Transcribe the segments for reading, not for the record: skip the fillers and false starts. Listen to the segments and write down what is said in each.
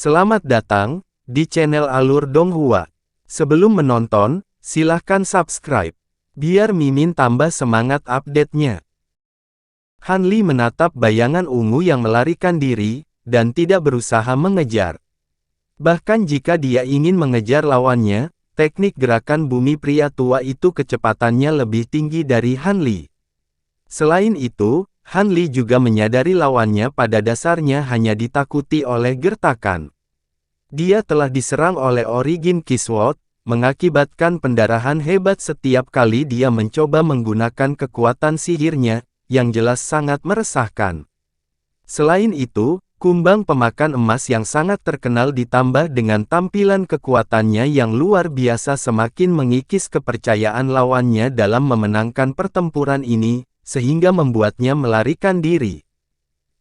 Selamat datang di channel Alur Donghua. Sebelum menonton, silahkan subscribe, biar Mimin tambah semangat update-nya. Han Li menatap bayangan ungu yang melarikan diri, dan tidak berusaha mengejar. Bahkan jika dia ingin mengejar lawannya, teknik gerakan bumi pria tua itu kecepatannya lebih tinggi dari Han Li. Selain itu, Han Li juga menyadari lawannya pada dasarnya hanya ditakuti oleh gertakan. Dia telah diserang oleh Origin Kisword, mengakibatkan pendarahan hebat setiap kali dia mencoba menggunakan kekuatan sihirnya, yang jelas sangat meresahkan. Selain itu, kumbang pemakan emas yang sangat terkenal ditambah dengan tampilan kekuatannya yang luar biasa semakin mengikis kepercayaan lawannya dalam memenangkan pertempuran ini, sehingga membuatnya melarikan diri.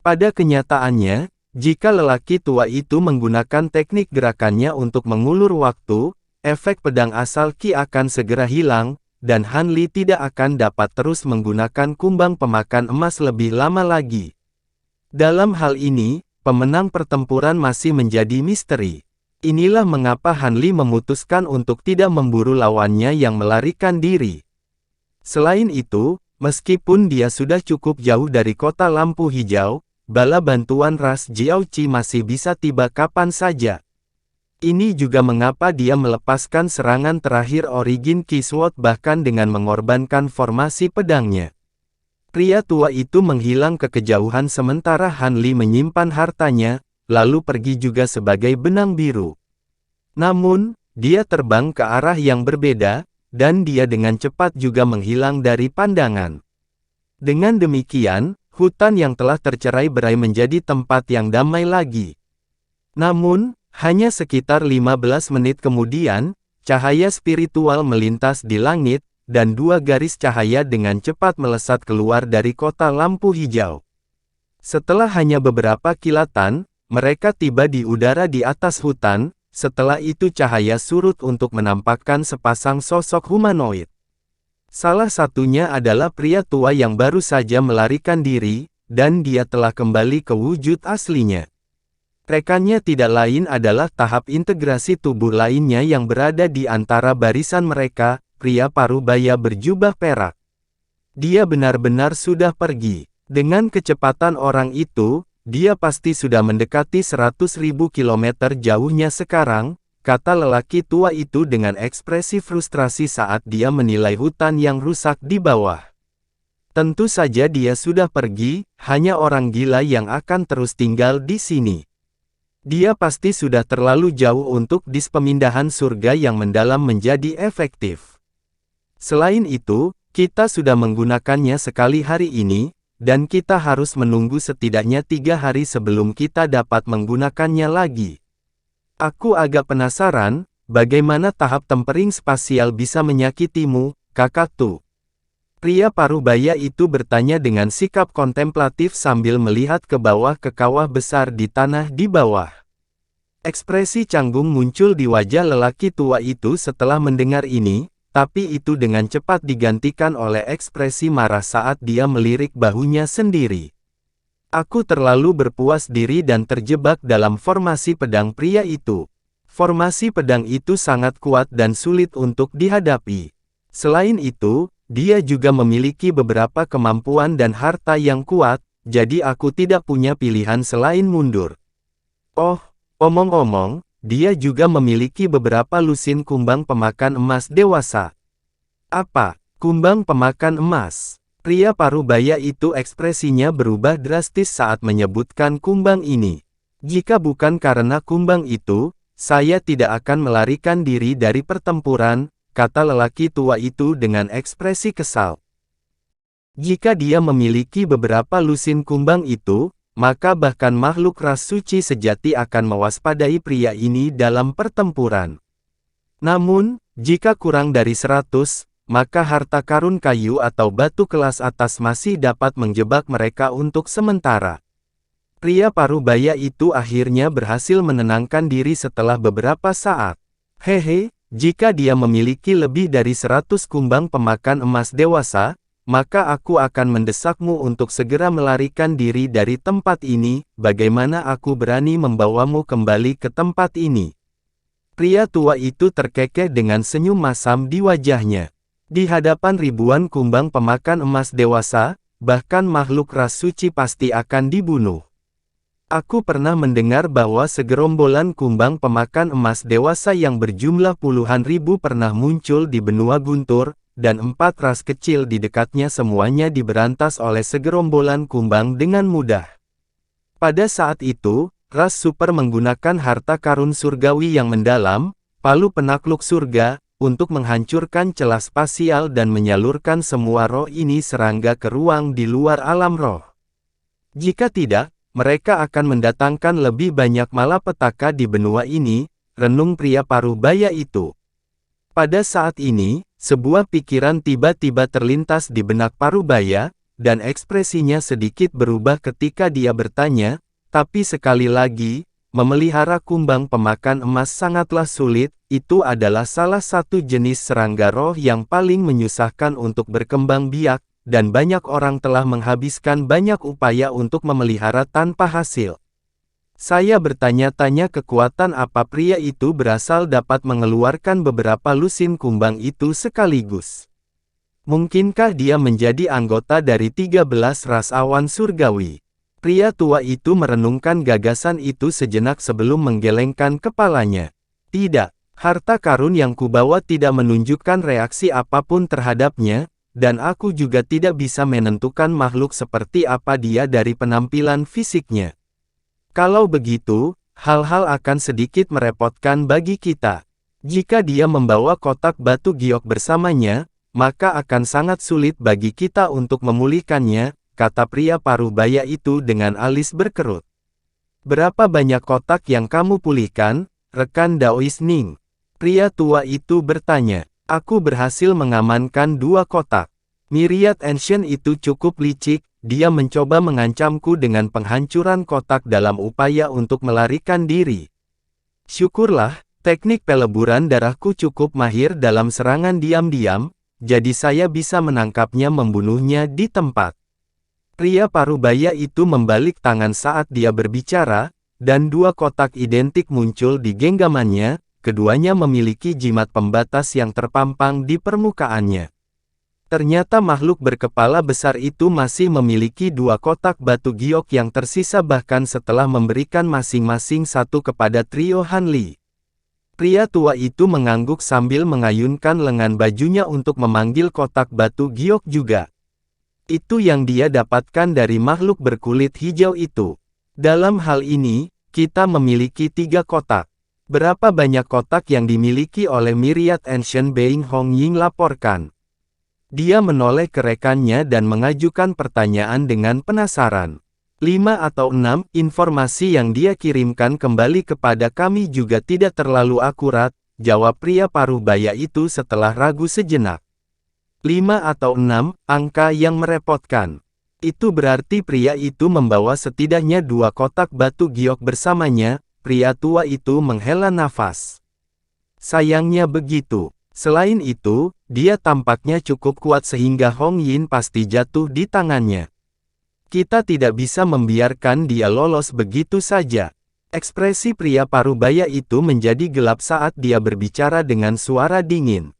Pada kenyataannya, jika lelaki tua itu menggunakan teknik gerakannya untuk mengulur waktu, efek pedang asal Qi akan segera hilang, dan Han Li tidak akan dapat terus menggunakan kumbang pemakan emas lebih lama lagi. Dalam hal ini, pemenang pertempuran masih menjadi misteri. Inilah mengapa Han Li memutuskan untuk tidak memburu lawannya yang melarikan diri. Selain itu, meskipun dia sudah cukup jauh dari kota lampu hijau, bala bantuan ras Jiaoqi masih bisa tiba kapan saja. Ini juga mengapa dia melepaskan serangan terakhir Origin Kisword bahkan dengan mengorbankan formasi pedangnya. Pria tua itu menghilang ke kejauhan sementara Han Li menyimpan hartanya, lalu pergi juga sebagai benang biru. Namun, dia terbang ke arah yang berbeda, dan dia dengan cepat juga menghilang dari pandangan. Dengan demikian, hutan yang telah tercerai-berai menjadi tempat yang damai lagi. Namun, hanya sekitar 15 menit kemudian, cahaya spiritual melintas di langit, dan dua garis cahaya dengan cepat melesat keluar dari kota lampu hijau. Setelah hanya beberapa kilatan, mereka tiba di udara di atas hutan. Setelah itu cahaya surut untuk menampakkan sepasang sosok humanoid. Salah satunya adalah pria tua yang baru saja melarikan diri, dan dia telah kembali ke wujud aslinya. Rekannya tidak lain adalah tahap integrasi tubuh lainnya yang berada di antara barisan mereka, pria parubaya berjubah perak. Dia benar-benar sudah pergi. Dengan kecepatan orang itu, dia pasti sudah mendekati 100.000 kilometer jauhnya sekarang, kata lelaki tua itu dengan ekspresi frustrasi saat dia menilai hutan yang rusak di bawah. Tentu saja dia sudah pergi, hanya orang gila yang akan terus tinggal di sini. Dia pasti sudah terlalu jauh untuk pemindahan surga yang mendalam menjadi efektif. Selain itu, kita sudah menggunakannya sekali hari ini, dan kita harus menunggu setidaknya 3 hari sebelum kita dapat menggunakannya lagi. Aku agak penasaran, bagaimana tahap tempering spasial bisa menyakitimu, kakakku? Pria parubaya itu bertanya dengan sikap kontemplatif sambil melihat ke bawah ke kawah besar di tanah di bawah. Ekspresi canggung muncul di wajah lelaki tua itu setelah mendengar ini, tapi itu dengan cepat digantikan oleh ekspresi marah saat dia melirik bahunya sendiri. Aku terlalu berpuas diri dan terjebak dalam formasi pedang pria itu. Formasi pedang itu sangat kuat dan sulit untuk dihadapi. Selain itu, dia juga memiliki beberapa kemampuan dan harta yang kuat, jadi aku tidak punya pilihan selain mundur. Oh, omong-omong, dia juga memiliki beberapa lusin kumbang pemakan emas dewasa. Apa? Kumbang pemakan emas? Pria parubaya itu ekspresinya berubah drastis saat menyebutkan kumbang ini. Jika bukan karena kumbang itu, saya tidak akan melarikan diri dari pertempuran, kata lelaki tua itu dengan ekspresi kesal. Jika dia memiliki beberapa lusin kumbang itu, maka bahkan makhluk ras suci sejati akan mewaspadai pria ini dalam pertempuran. Namun, jika kurang dari 100, maka harta karun kayu atau batu kelas atas masih dapat menjebak mereka untuk sementara. Pria parubaya itu akhirnya berhasil menenangkan diri setelah beberapa saat. Hehe, jika dia memiliki lebih dari 100 kumbang pemakan emas dewasa, maka aku akan mendesakmu untuk segera melarikan diri dari tempat ini. Bagaimana aku berani membawamu kembali ke tempat ini?" Pria tua itu terkekeh dengan senyum masam di wajahnya. Di hadapan ribuan kumbang pemakan emas dewasa, bahkan makhluk ras suci pasti akan dibunuh. Aku pernah mendengar bahwa segerombolan kumbang pemakan emas dewasa yang berjumlah puluhan ribu pernah muncul di benua Guntur, dan 4 ras kecil di dekatnya semuanya diberantas oleh segerombolan kumbang dengan mudah. Pada saat itu, ras super menggunakan harta karun surgawi yang mendalam, palu penakluk surga, untuk menghancurkan celah spasial dan menyalurkan semua roh ini serangga ke ruang di luar alam roh. Jika tidak, mereka akan mendatangkan lebih banyak malapetaka di benua ini, renung pria paruh baya itu. Pada saat ini, sebuah pikiran tiba-tiba terlintas di benak paruh baya, dan ekspresinya sedikit berubah ketika dia bertanya, "Tapi sekali lagi, memelihara kumbang pemakan emas sangatlah sulit, itu adalah salah satu jenis serangga roh yang paling menyusahkan untuk berkembang biak, dan banyak orang telah menghabiskan banyak upaya untuk memelihara tanpa hasil." Saya bertanya-tanya kekuatan apa pria itu berasal dapat mengeluarkan beberapa lusin kumbang itu sekaligus. Mungkinkah dia menjadi anggota dari 13 ras awan surgawi? Pria tua itu merenungkan gagasan itu sejenak sebelum menggelengkan kepalanya. Tidak, harta karun yang kubawa tidak menunjukkan reaksi apapun terhadapnya, dan aku juga tidak bisa menentukan makhluk seperti apa dia dari penampilan fisiknya. Kalau begitu, hal-hal akan sedikit merepotkan bagi kita. Jika dia membawa kotak batu giok bersamanya, maka akan sangat sulit bagi kita untuk memulihkannya, kata pria paruh baya itu dengan alis berkerut. "Berapa banyak kotak yang kamu pulihkan, rekan Daois Ning?" Pria tua itu bertanya. "Aku berhasil mengamankan 2 kotak. Myriad Ancient itu cukup licik, dia mencoba mengancamku dengan penghancuran kotak dalam upaya untuk melarikan diri. Syukurlah, teknik peleburan darahku cukup mahir dalam serangan diam-diam, jadi saya bisa menangkapnya membunuhnya di tempat." Pria paruh baya itu membalik tangan saat dia berbicara, dan 2 kotak identik muncul di genggamannya, keduanya memiliki jimat pembatas yang terpampang di permukaannya. Ternyata makhluk berkepala besar itu masih memiliki 2 kotak batu giok yang tersisa bahkan setelah memberikan masing-masing 1 kepada trio Hanli. Pria tua itu mengangguk sambil mengayunkan lengan bajunya untuk memanggil kotak batu giok juga. Itu yang dia dapatkan dari makhluk berkulit hijau itu. Dalam hal ini, kita memiliki 3 kotak. Berapa banyak kotak yang dimiliki oleh Myriad Ancient Being? Hong Ying laporkan. Dia menoleh ke rekannya dan mengajukan pertanyaan dengan penasaran. 5 atau 6, informasi yang dia kirimkan kembali kepada kami juga tidak terlalu akurat, jawab pria paruh baya itu setelah ragu sejenak. 5 atau 6, angka yang merepotkan. Itu berarti pria itu membawa setidaknya 2 kotak batu giok bersamanya. Pria tua itu menghela nafas. Sayangnya begitu. Selain itu, dia tampaknya cukup kuat sehingga Hong Yin pasti jatuh di tangannya. Kita tidak bisa membiarkan dia lolos begitu saja. Ekspresi pria paruh baya itu menjadi gelap saat dia berbicara dengan suara dingin.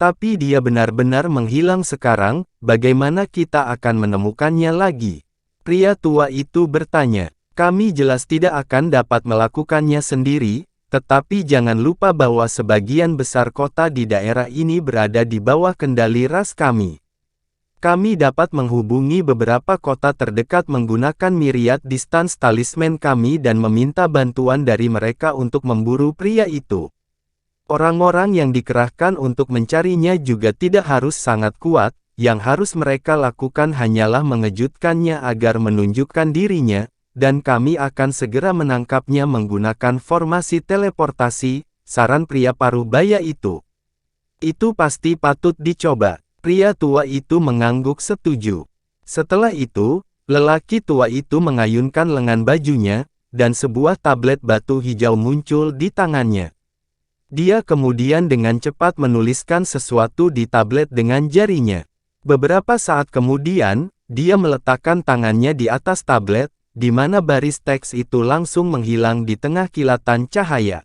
Tapi dia benar-benar menghilang sekarang, bagaimana kita akan menemukannya lagi? Pria tua itu bertanya. Kami jelas tidak akan dapat melakukannya sendiri, tetapi jangan lupa bahwa sebagian besar kota di daerah ini berada di bawah kendali ras kami. Kami dapat menghubungi beberapa kota terdekat menggunakan Myriad Distance Talisman kami dan meminta bantuan dari mereka untuk memburu pria itu. Orang-orang yang dikerahkan untuk mencarinya juga tidak harus sangat kuat, yang harus mereka lakukan hanyalah mengejutkannya agar menunjukkan dirinya, dan kami akan segera menangkapnya menggunakan formasi teleportasi, saran pria paruh baya itu. Itu pasti patut dicoba. Pria tua itu mengangguk setuju. Setelah itu, lelaki tua itu mengayunkan lengan bajunya, dan sebuah tablet batu hijau muncul di tangannya. Dia kemudian dengan cepat menuliskan sesuatu di tablet dengan jarinya. Beberapa saat kemudian, dia meletakkan tangannya di atas tablet, di mana baris teks itu langsung menghilang di tengah kilatan cahaya.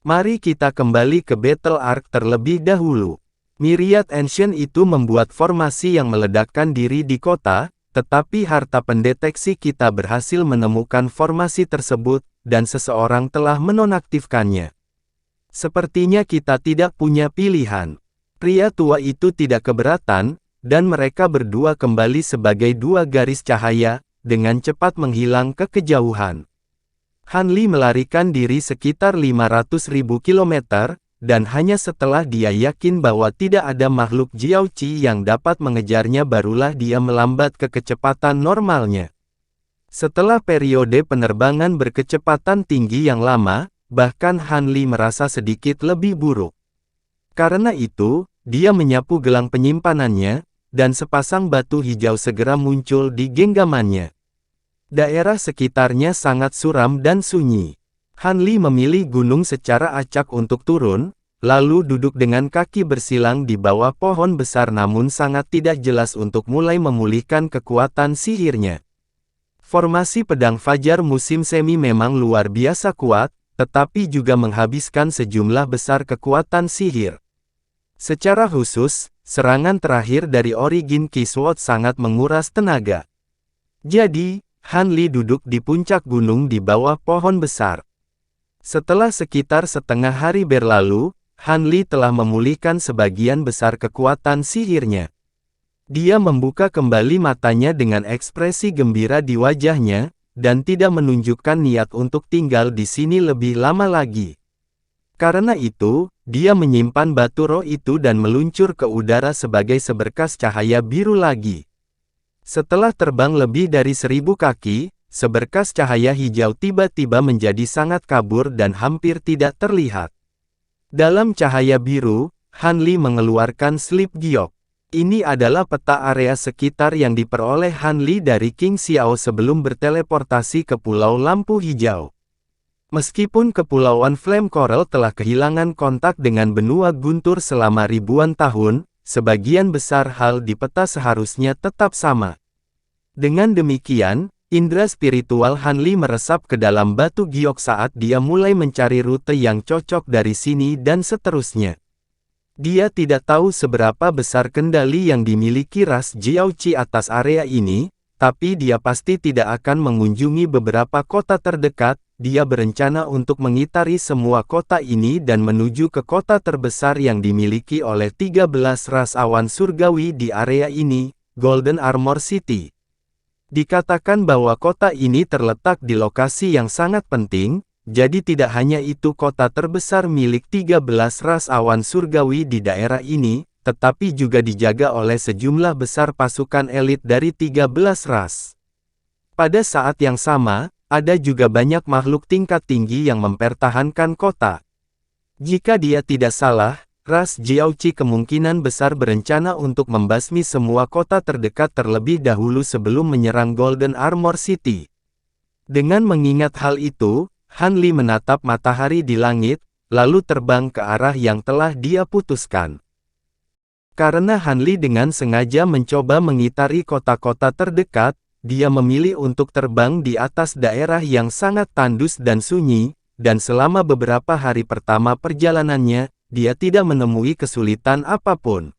Mari kita kembali ke Battle Arc terlebih dahulu. Myriad Ancient itu membuat formasi yang meledakkan diri di kota, tetapi harta pendeteksi kita berhasil menemukan formasi tersebut, dan seseorang telah menonaktifkannya. Sepertinya kita tidak punya pilihan. Pria tua itu tidak keberatan, dan mereka berdua kembali sebagai dua garis cahaya, dengan cepat menghilang ke kejauhan. Han Li melarikan diri sekitar 500.000 kilometer, dan hanya setelah dia yakin bahwa tidak ada makhluk Jiaoqi yang dapat mengejarnya barulah dia melambat ke kecepatan normalnya. Setelah periode penerbangan berkecepatan tinggi yang lama, bahkan Han Li merasa sedikit lebih buruk. Karena itu, dia menyapu gelang penyimpanannya, dan sepasang batu hijau segera muncul di genggamannya. Daerah sekitarnya sangat suram dan sunyi. Han Li memilih gunung secara acak untuk turun, lalu duduk dengan kaki bersilang di bawah pohon besar namun sangat tidak jelas untuk mulai memulihkan kekuatan sihirnya. Formasi pedang fajar musim semi memang luar biasa kuat, tetapi juga menghabiskan sejumlah besar kekuatan sihir. Secara khusus, serangan terakhir dari Origin Kisword sangat menguras tenaga. Jadi, Han Li duduk di puncak gunung di bawah pohon besar. Setelah sekitar setengah hari berlalu, Han Li telah memulihkan sebagian besar kekuatan sihirnya. Dia membuka kembali matanya dengan ekspresi gembira di wajahnya, dan tidak menunjukkan niat untuk tinggal di sini lebih lama lagi. Karena itu, dia menyimpan batu roh itu dan meluncur ke udara sebagai seberkas cahaya biru lagi. Setelah terbang lebih dari 1000 kaki, seberkas cahaya hijau tiba-tiba menjadi sangat kabur dan hampir tidak terlihat. Dalam cahaya biru, Han Li mengeluarkan slip giok. Ini adalah peta area sekitar yang diperoleh Han Li dari King Xiao sebelum berteleportasi ke Pulau Lampu Hijau. Meskipun Kepulauan Flame Coral telah kehilangan kontak dengan benua guntur selama ribuan tahun, sebagian besar hal di peta seharusnya tetap sama. Dengan demikian, indera spiritual Han Li meresap ke dalam batu giok saat dia mulai mencari rute yang cocok dari sini dan seterusnya. Dia tidak tahu seberapa besar kendali yang dimiliki ras Jiaoqi atas area ini, tapi dia pasti tidak akan mengunjungi beberapa kota terdekat. Dia berencana untuk mengitari semua kota ini dan menuju ke kota terbesar yang dimiliki oleh 13 ras awan surgawi di area ini, Golden Armor City. Dikatakan bahwa kota ini terletak di lokasi yang sangat penting, jadi tidak hanya itu kota terbesar milik 13 ras awan surgawi di daerah ini, tetapi juga dijaga oleh sejumlah besar pasukan elit dari 13 ras. Pada saat yang sama, ada juga banyak makhluk tingkat tinggi yang mempertahankan kota. Jika dia tidak salah, ras Jiaoqi kemungkinan besar berencana untuk membasmi semua kota terdekat terlebih dahulu sebelum menyerang Golden Armor City. Dengan mengingat hal itu, Han Li menatap matahari di langit, lalu terbang ke arah yang telah dia putuskan. Karena Han Li dengan sengaja mencoba mengitari kota-kota terdekat, dia memilih untuk terbang di atas daerah yang sangat tandus dan sunyi, dan selama beberapa hari pertama perjalanannya, dia tidak menemui kesulitan apapun.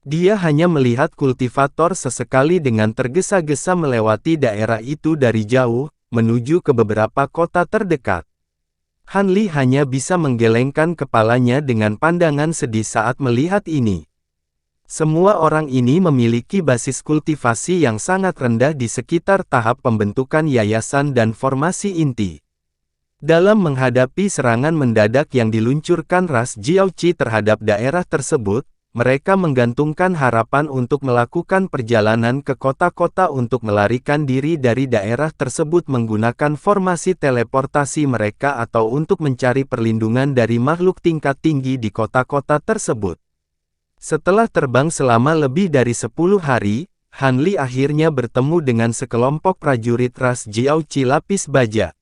Dia hanya melihat kultivator sesekali dengan tergesa-gesa melewati daerah itu dari jauh, menuju ke beberapa kota terdekat. Han Li hanya bisa menggelengkan kepalanya dengan pandangan sedih saat melihat ini. Semua orang ini memiliki basis kultivasi yang sangat rendah di sekitar tahap pembentukan yayasan dan formasi inti. Dalam menghadapi serangan mendadak yang diluncurkan ras Jiaoqi terhadap daerah tersebut, mereka menggantungkan harapan untuk melakukan perjalanan ke kota-kota untuk melarikan diri dari daerah tersebut menggunakan formasi teleportasi mereka atau untuk mencari perlindungan dari makhluk tingkat tinggi di kota-kota tersebut. Setelah terbang selama lebih dari 10 hari, Han Li akhirnya bertemu dengan sekelompok prajurit ras Jiaoqi lapis baja.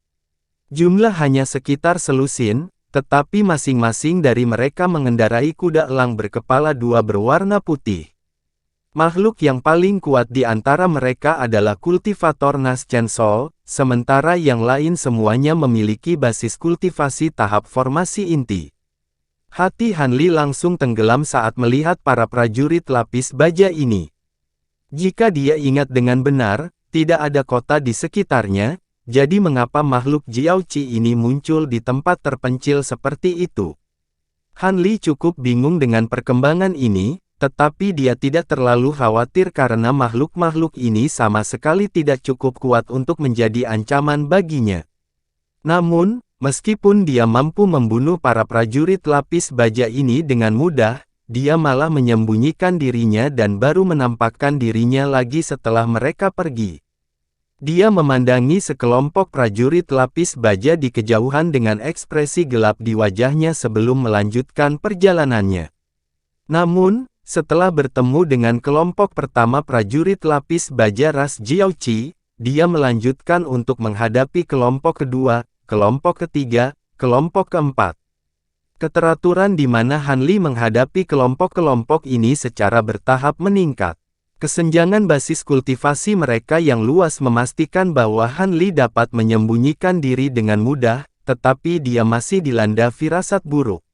Jumlah hanya sekitar selusin, tetapi masing-masing dari mereka mengendarai kuda elang berkepala dua berwarna putih. Makhluk yang paling kuat di antara mereka adalah kultivator Naschensol, sementara yang lain semuanya memiliki basis kultivasi tahap formasi inti. Hati Hanli langsung tenggelam saat melihat para prajurit lapis baja ini. Jika dia ingat dengan benar, tidak ada kota di sekitarnya, jadi mengapa makhluk Jiaoqi ini muncul di tempat terpencil seperti itu? Hanli cukup bingung dengan perkembangan ini, tetapi dia tidak terlalu khawatir karena makhluk-makhluk ini sama sekali tidak cukup kuat untuk menjadi ancaman baginya. Namun, meskipun dia mampu membunuh para prajurit lapis baja ini dengan mudah, dia malah menyembunyikan dirinya dan baru menampakkan dirinya lagi setelah mereka pergi. Dia memandangi sekelompok prajurit lapis baja di kejauhan dengan ekspresi gelap di wajahnya sebelum melanjutkan perjalanannya. Namun, setelah bertemu dengan kelompok pertama prajurit lapis baja ras Jiaoqi, dia melanjutkan untuk menghadapi kelompok kedua, kelompok ketiga, kelompok keempat. Keteraturan di mana Hanli menghadapi kelompok-kelompok ini secara bertahap meningkat. Kesenjangan basis kultivasi mereka yang luas memastikan bahwa Hanli dapat menyembunyikan diri dengan mudah, tetapi dia masih dilanda firasat buruk.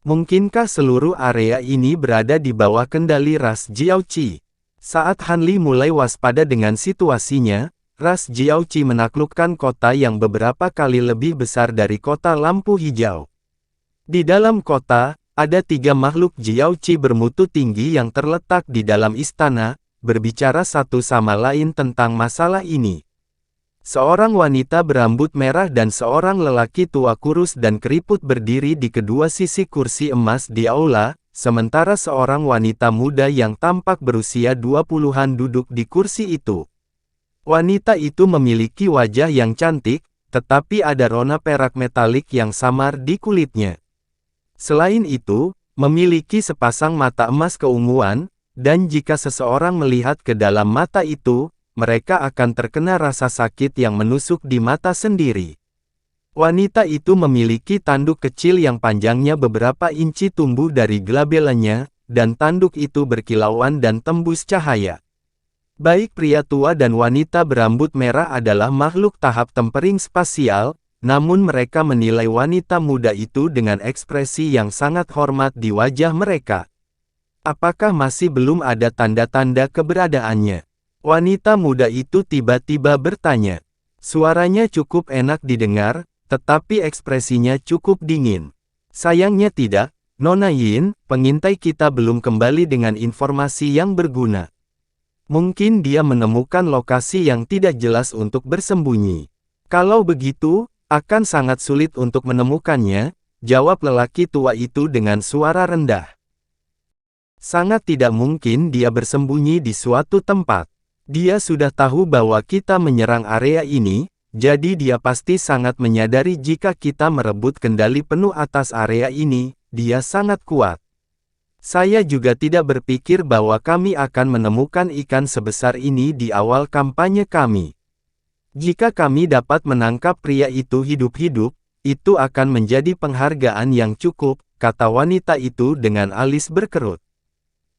Mungkinkah seluruh area ini berada di bawah kendali ras Jiaoqi? Saat Hanli mulai waspada dengan situasinya, ras Jiaoqi menaklukkan kota yang beberapa kali lebih besar dari kota lampu hijau. Di dalam kota, ada 3 makhluk Jiaoqi bermutu tinggi yang terletak di dalam istana, berbicara satu sama lain tentang masalah ini. Seorang wanita berambut merah dan seorang lelaki tua kurus dan keriput berdiri di kedua sisi kursi emas di aula, sementara seorang wanita muda yang tampak berusia 20-an duduk di kursi itu. Wanita itu memiliki wajah yang cantik, tetapi ada rona perak metalik yang samar di kulitnya. Selain itu, memiliki sepasang mata emas keunguan, dan jika seseorang melihat ke dalam mata itu, mereka akan terkena rasa sakit yang menusuk di mata sendiri. Wanita itu memiliki tanduk kecil yang panjangnya beberapa inci tumbuh dari glabelanya, dan tanduk itu berkilauan dan tembus cahaya. Baik pria tua dan wanita berambut merah adalah makhluk tahap tempering spasial, namun mereka menilai wanita muda itu dengan ekspresi yang sangat hormat di wajah mereka. Apakah masih belum ada tanda-tanda keberadaannya? Wanita muda itu tiba-tiba bertanya. Suaranya cukup enak didengar, tetapi ekspresinya cukup dingin. Sayangnya tidak, Nona Yin, pengintai kita belum kembali dengan informasi yang berguna. Mungkin dia menemukan lokasi yang tidak jelas untuk bersembunyi. Kalau begitu, akan sangat sulit untuk menemukannya, jawab lelaki tua itu dengan suara rendah. Sangat tidak mungkin dia bersembunyi di suatu tempat. Dia sudah tahu bahwa kita menyerang area ini, jadi dia pasti sangat menyadari jika kita merebut kendali penuh atas area ini, dia sangat kuat. Saya juga tidak berpikir bahwa kami akan menemukan ikan sebesar ini di awal kampanye kami. Jika kami dapat menangkap pria itu hidup-hidup, itu akan menjadi penghargaan yang cukup, kata wanita itu dengan alis berkerut.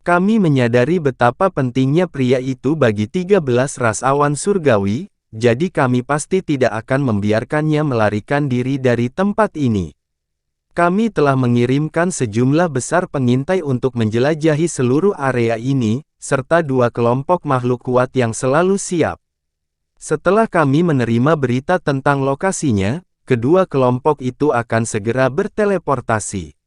Kami menyadari betapa pentingnya pria itu bagi 13 ras awan surgawi, jadi kami pasti tidak akan membiarkannya melarikan diri dari tempat ini. Kami telah mengirimkan sejumlah besar pengintai untuk menjelajahi seluruh area ini, serta 2 kelompok makhluk kuat yang selalu siap. Setelah kami menerima berita tentang lokasinya, kedua kelompok itu akan segera berteleportasi.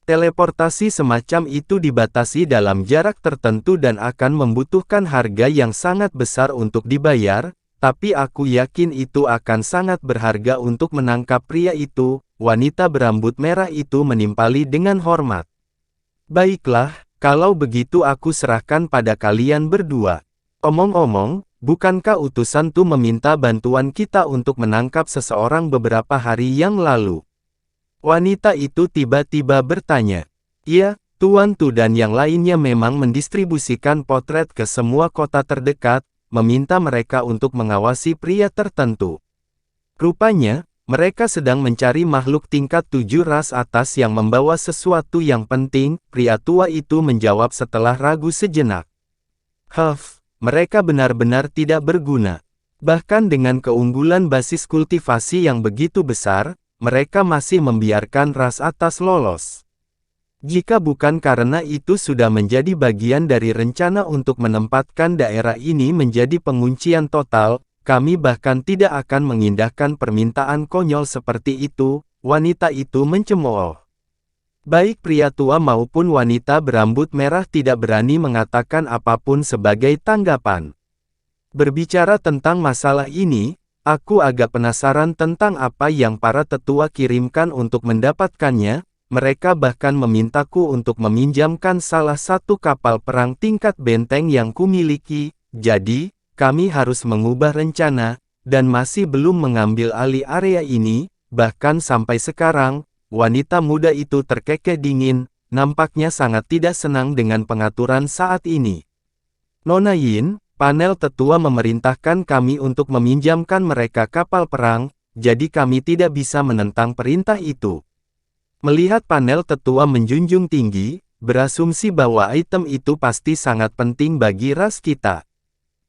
Teleportasi semacam itu dibatasi dalam jarak tertentu dan akan membutuhkan harga yang sangat besar untuk dibayar, tapi aku yakin itu akan sangat berharga untuk menangkap pria itu, wanita berambut merah itu menimpali dengan hormat. Baiklah, kalau begitu aku serahkan pada kalian berdua. Omong-omong, bukankah utusan Tu meminta bantuan kita untuk menangkap seseorang beberapa hari yang lalu? Wanita itu tiba-tiba bertanya. Ya, Tuan Tu dan yang lainnya memang mendistribusikan potret ke semua kota terdekat, meminta mereka untuk mengawasi pria tertentu. Rupanya, mereka sedang mencari makhluk tingkat 7 ras atas yang membawa sesuatu yang penting, pria tua itu menjawab setelah ragu sejenak. Mereka benar-benar tidak berguna. Bahkan dengan keunggulan basis kultivasi yang begitu besar, mereka masih membiarkan ras atas lolos. Jika bukan karena itu sudah menjadi bagian dari rencana untuk menempatkan daerah ini menjadi penguncian total, kami bahkan tidak akan mengindahkan permintaan konyol seperti itu, wanita itu mencemooh. Baik pria tua maupun wanita berambut merah tidak berani mengatakan apapun sebagai tanggapan. Berbicara tentang masalah ini, aku agak penasaran tentang apa yang para tetua kirimkan untuk mendapatkannya. Mereka bahkan memintaku untuk meminjamkan salah satu kapal perang tingkat benteng yang kumiliki, jadi, kami harus mengubah rencana, dan masih belum mengambil alih area ini, bahkan sampai sekarang, wanita muda itu terkekeh dingin, nampaknya sangat tidak senang dengan pengaturan saat ini. Nona Yin, panel tetua memerintahkan kami untuk meminjamkan mereka kapal perang, jadi kami tidak bisa menentang perintah itu. Melihat panel tetua menjunjung tinggi, berasumsi bahwa item itu pasti sangat penting bagi ras kita.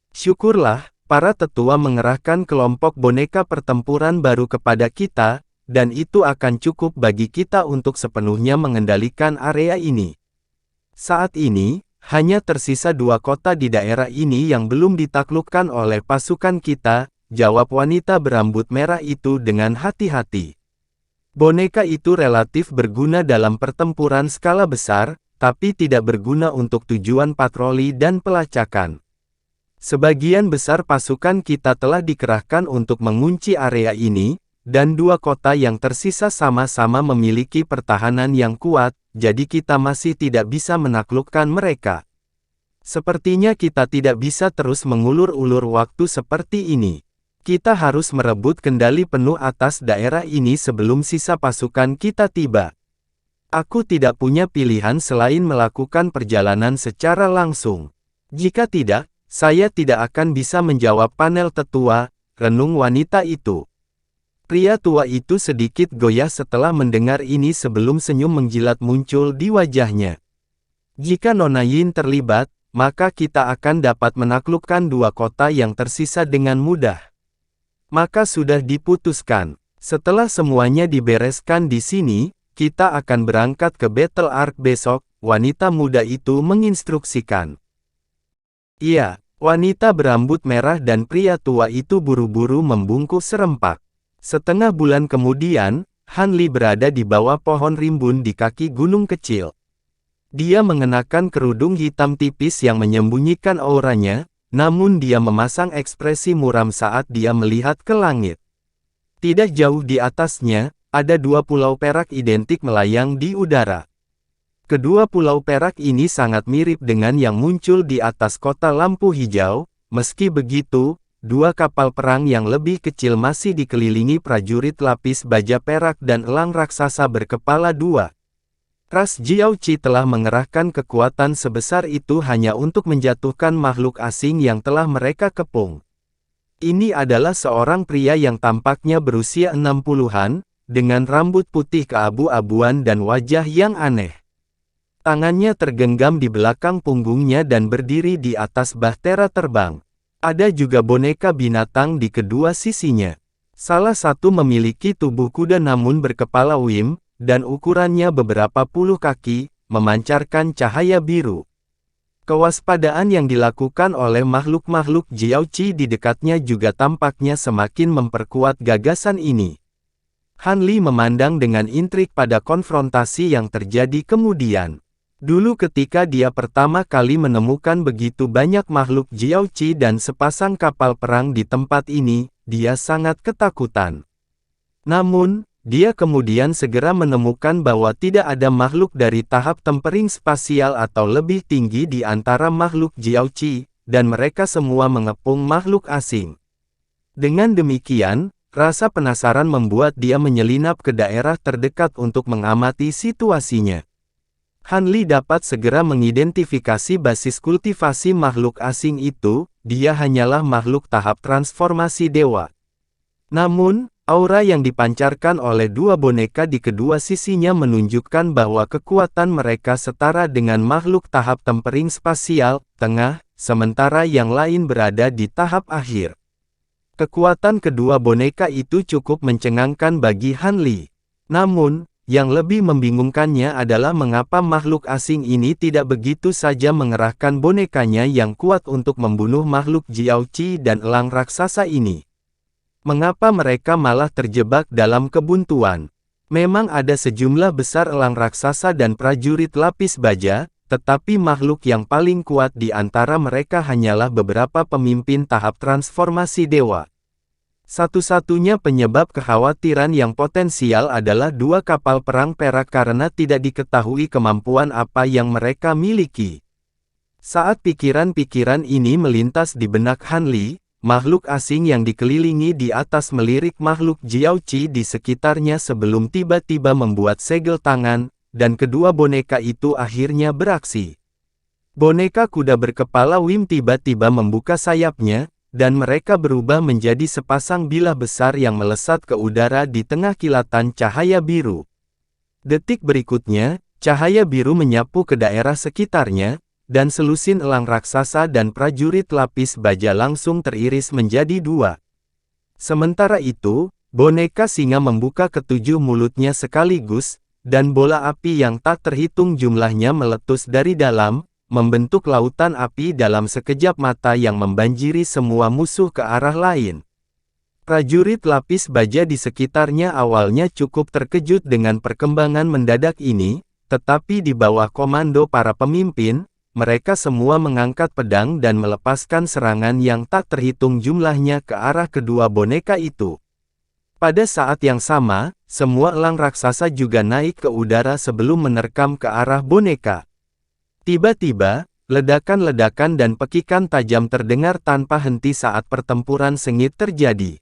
Syukurlah, para tetua mengerahkan kelompok boneka pertempuran baru kepada kita, dan itu akan cukup bagi kita untuk sepenuhnya mengendalikan area ini. Saat ini, hanya tersisa 2 kota di daerah ini yang belum ditaklukkan oleh pasukan kita, jawab wanita berambut merah itu dengan hati-hati. Boneka itu relatif berguna dalam pertempuran skala besar, tapi tidak berguna untuk tujuan patroli dan pelacakan. Sebagian besar pasukan kita telah dikerahkan untuk mengunci area ini, dan 2 kota yang tersisa sama-sama memiliki pertahanan yang kuat, jadi kita masih tidak bisa menaklukkan mereka. Sepertinya kita tidak bisa terus mengulur-ulur waktu seperti ini. Kita harus merebut kendali penuh atas daerah ini sebelum sisa pasukan kita tiba. Aku tidak punya pilihan selain melakukan perjalanan secara langsung. Jika tidak, saya tidak akan bisa menjawab panel tetua, renung wanita itu. Pria tua itu sedikit goyah setelah mendengar ini sebelum senyum menjilat muncul di wajahnya. Jika Nona Yin terlibat, maka kita akan dapat menaklukkan 2 kota yang tersisa dengan mudah. Maka sudah diputuskan. Setelah semuanya dibereskan di sini, kita akan berangkat ke Battle Arc besok, wanita muda itu menginstruksikan. Iya, wanita berambut merah dan pria tua itu buru-buru membungkuk serempak. Setengah bulan kemudian, Han Li berada di bawah pohon rimbun di kaki gunung kecil. Dia mengenakan kerudung hitam tipis yang menyembunyikan auranya, namun dia memasang ekspresi muram saat dia melihat ke langit. Tidak jauh di atasnya, ada 2 pulau perak identik melayang di udara. Kedua pulau perak ini sangat mirip dengan yang muncul di atas kota lampu hijau, meski begitu, 2 kapal perang yang lebih kecil masih dikelilingi prajurit lapis baja perak dan elang raksasa berkepala 2. Ras Jiaoqi telah mengerahkan kekuatan sebesar itu hanya untuk menjatuhkan makhluk asing yang telah mereka kepung. Ini adalah seorang pria yang tampaknya berusia 60-an, dengan rambut putih keabu-abuan dan wajah yang aneh. Tangannya tergenggam di belakang punggungnya dan berdiri di atas bahtera terbang. Ada juga boneka binatang di kedua sisinya. Salah satu memiliki tubuh kuda namun berkepala wim, dan ukurannya beberapa puluh kaki, memancarkan cahaya biru. Kewaspadaan yang dilakukan oleh makhluk-makhluk Jiaoqi di dekatnya juga tampaknya semakin memperkuat gagasan ini. Han Li memandang dengan intrik pada konfrontasi yang terjadi kemudian. Dulu ketika dia pertama kali menemukan begitu banyak makhluk Jiaoqi dan sepasang kapal perang di tempat ini, dia sangat ketakutan. Namun, dia kemudian segera menemukan bahwa tidak ada makhluk dari tahap tempering spasial atau lebih tinggi di antara makhluk Jiaoqi, dan mereka semua mengepung makhluk asing. Dengan demikian, rasa penasaran membuat dia menyelinap ke daerah terdekat untuk mengamati situasinya. Han Li dapat segera mengidentifikasi basis kultivasi makhluk asing itu, dia hanyalah makhluk tahap transformasi dewa. Namun, aura yang dipancarkan oleh 2 boneka di kedua sisinya menunjukkan bahwa kekuatan mereka setara dengan makhluk tahap tempering spasial, tengah, sementara yang lain berada di tahap akhir. Kekuatan kedua boneka itu cukup mencengangkan bagi Han Li. Namun, yang lebih membingungkannya adalah mengapa makhluk asing ini tidak begitu saja mengerahkan bonekanya yang kuat untuk membunuh makhluk Jiaoqi dan elang raksasa ini. Mengapa mereka malah terjebak dalam kebuntuan? Memang ada sejumlah besar elang raksasa dan prajurit lapis baja, tetapi makhluk yang paling kuat di antara mereka hanyalah beberapa pemimpin tahap transformasi dewa. Satu-satunya penyebab kekhawatiran yang potensial adalah dua kapal perang perak karena tidak diketahui kemampuan apa yang mereka miliki. Saat pikiran-pikiran ini melintas di benak Han Li, makhluk asing yang dikelilingi di atas melirik makhluk Jiaoqi di sekitarnya sebelum tiba-tiba membuat segel tangan, dan kedua boneka itu akhirnya beraksi. Boneka kuda berkepala Wim tiba-tiba membuka sayapnya, dan mereka berubah menjadi sepasang bilah besar yang melesat ke udara di tengah kilatan cahaya biru. Detik berikutnya, cahaya biru menyapu ke daerah sekitarnya, dan selusin elang raksasa dan prajurit lapis baja langsung teriris menjadi dua. Sementara itu, boneka singa membuka ketujuh mulutnya sekaligus, dan bola api yang tak terhitung jumlahnya meletus dari dalam, membentuk lautan api dalam sekejap mata yang membanjiri semua musuh ke arah lain. Prajurit lapis baja di sekitarnya awalnya cukup terkejut dengan perkembangan mendadak ini, tetapi di bawah komando para pemimpin, mereka semua mengangkat pedang dan melepaskan serangan yang tak terhitung jumlahnya ke arah kedua boneka itu. Pada saat yang sama, semua elang raksasa juga naik ke udara sebelum menerkam ke arah boneka. Tiba-tiba, ledakan-ledakan dan pekikan tajam terdengar tanpa henti saat pertempuran sengit terjadi.